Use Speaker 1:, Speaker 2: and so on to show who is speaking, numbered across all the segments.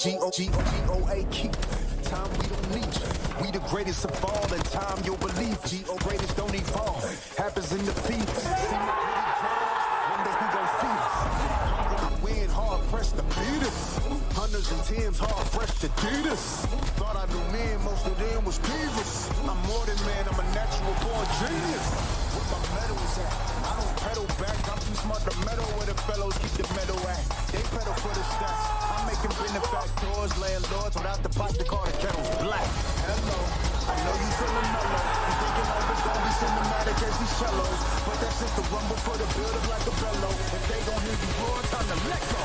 Speaker 1: G-O-A keep. Time we don't need you. We the greatest of all, and time you'll believe. G-O greatest don't evolve. Happens in the feet. See my pretty girls, wonder who gon' feed us. Hungry to win, hard pressed to beat us. Hundreds and tens, hard fresh to beat us. Thought I knew men, most of them was divas. I'm more than man, I'm a natural born genius. Where my medal is at, I don't pedal back. I'm too smart to meddle where the fellows keep the medal at. They pedal for the stats. I'm making benefactors, landlords without the pot to call the kettles black. Hello, I know you feeling mellow. You thinking life is gonna be cinematic as these cellos, but that's just the rumble for the build up like a bellow. If they gon' hear you roar, time to let go.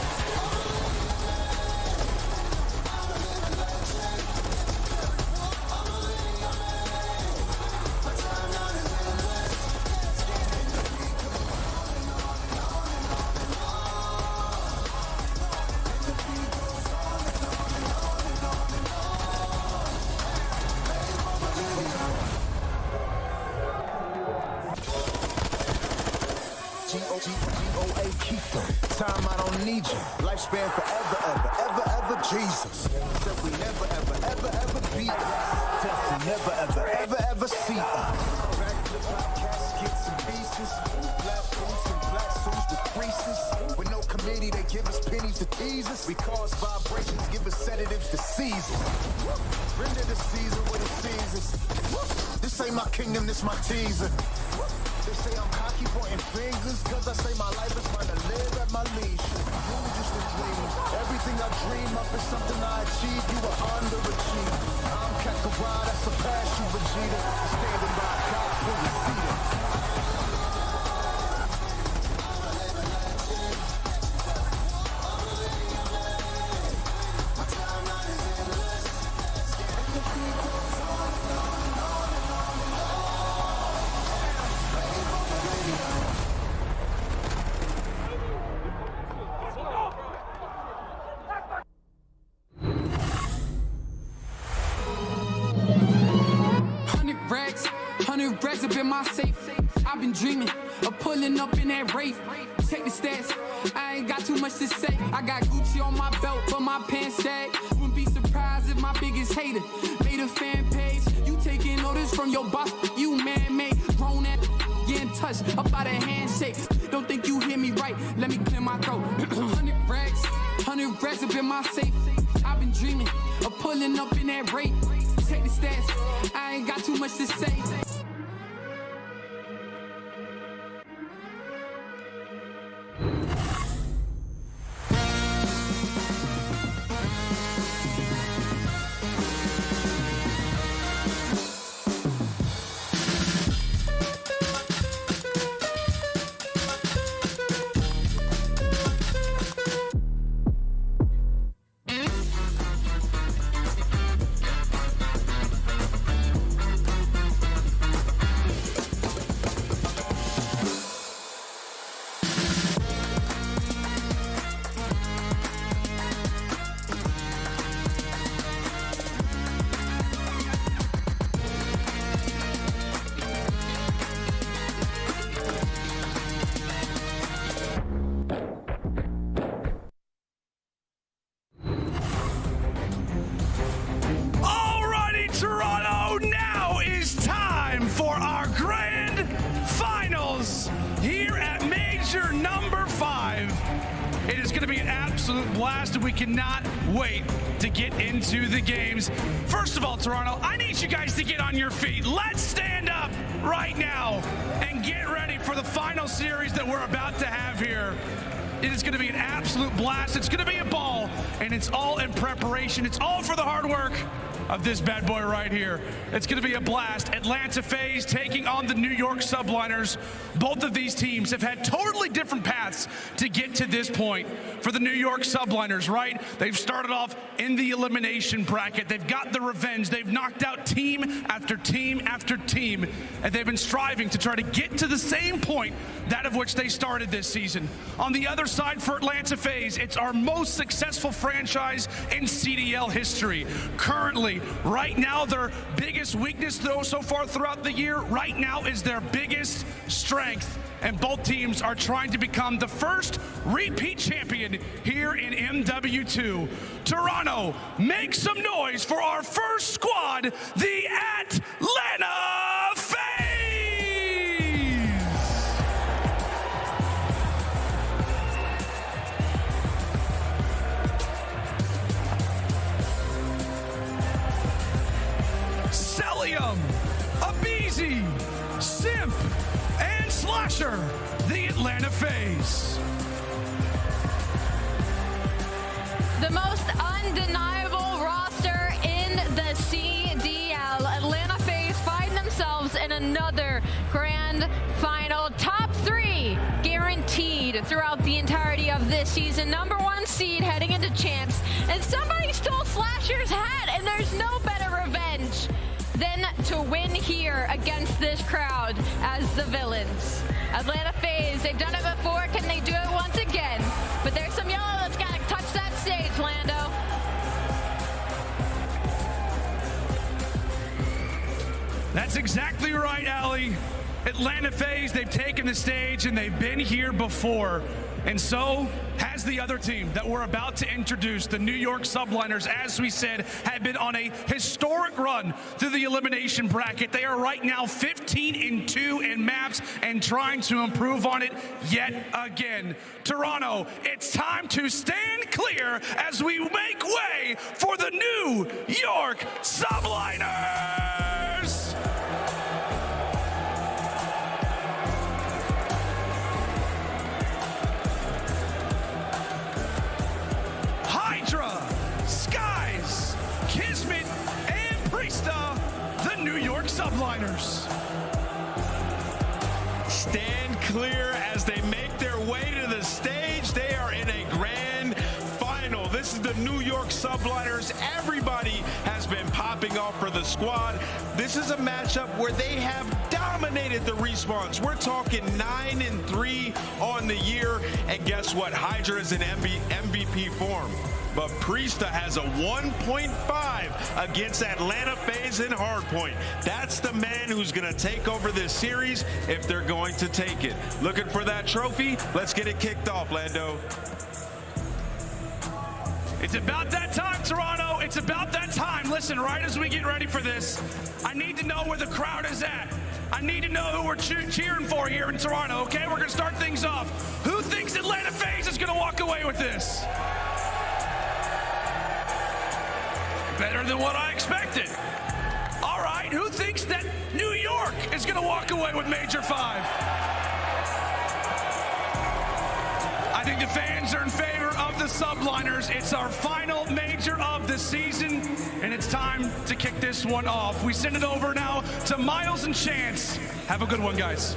Speaker 1: G-O-A keeper. Time I don't need you. Lifespan forever, Jesus. Said we never, ever beat us. Said we never, ever see us. Backflip, black caskets and pieces. Black boots and black suits with creases. With no committee, they give us pennies to tease us. We cause vibrations, give us sedatives to seize us. Render the season with the seasons. This ain't my kingdom, this my teaser. They say I'm cocky, pointing fingers, cause I say my life is mine to live at my leisure. You just a dream. Everything I dream up is something I achieve. You were underachieved. I'm Kakarot, I surpass you, Vegeta. Standing by God, pull your feet up.
Speaker 2: Racks up in my safe. I've been dreaming of pulling up in that Wraith. Take the stats, I ain't got too much to say. I got Gucci on my belt, but my pants sag. Wouldn't be surprised if my biggest hater made a fan page. You taking orders from your boss, you man-made. Grown at getting touched up by the handshake. Don't think you hear me right, let me clear my throat. 100 racks up in my safe. I've been dreaming of pulling up in that Wraith. Take the stats, I ain't got too much to say.
Speaker 3: Blast, and we cannot wait to get into the games. First of all, Toronto, I need you guys to get on your feet. Let's stand up right now and get ready for the final series that we're about to have here. It is going to be an absolute blast. It's going to be a ball, and it's all in preparation. It's all for the hard work of this bad boy right here. It's going to be a blast. Atlanta Faze taking on the New York Subliners. Both of these teams have had totally different paths to get to this point. For the New York Subliners, right? They've started off in the elimination bracket. They've got the revenge. They've knocked out team after team after team, and they've been striving to try to get to the same point, that of which they started this season. On the other side for Atlanta Faze, it's our most successful franchise in CDL history. Currently, right now, their biggest weakness though so far throughout the year, right now is their biggest strength. and both teams are trying to become the first repeat champion here in MW2. Toronto, make some noise for our first squad, the Atlanta Faze! Celium, Abizi, Simp, and Slasher, the Atlanta Faze.
Speaker 4: The most undeniable roster in the CDL. Atlanta Faze find themselves in another grand final. Top 3 guaranteed throughout the entirety of this season. Number 1 seed heading into champs. And somebody stole Slasher's hat, and there's no better revenge than to win here against this crowd as the villains. Atlanta Faze, they've done it before. Can they do it once again? But there's some yellow that's got to touch that stage, Lando.
Speaker 3: That's exactly right, Allie. Atlanta Faze, they've taken the stage and they've been here before. And so has the other team that we're about to introduce, the New York Subliners, as we said, have been on a historic run through the elimination bracket. They are right now 15-2 in maps and trying to improve on it yet again. Toronto, it's time to stand clear as we make way for the New York Subliners! Skies, Kismet, and Priesta, the New York Subliners.
Speaker 5: Stand clear as they make their way to the stage. They are in a grand final. This is the New York Subliners. Everybody has been popping off for the squad. This is a matchup where they have dominated the respawns. We're talking 9-3 on the year. And guess what? Hydra is in MVP form. But Priesta has a 1.5 against Atlanta Faze in Hardpoint. That's the man who's going to take over this series if they're going to take it. Looking for that trophy? Let's get it kicked off, Lando.
Speaker 3: It's about that time, Toronto. It's about that time. Listen, right as we get ready for this, I need to know where the crowd is at. I need to know who we're cheering for here in Toronto, okay? We're going to start things off. Who thinks Atlanta Faze is going to walk away with this? Better than what I expected. All right, who thinks that New York is going to walk away with Major 5? I think the fans are in favor of the Subliners. It's our final major of the season, and it's time to kick this one off. We send it over now to Miles and Chance. Have a good one, guys.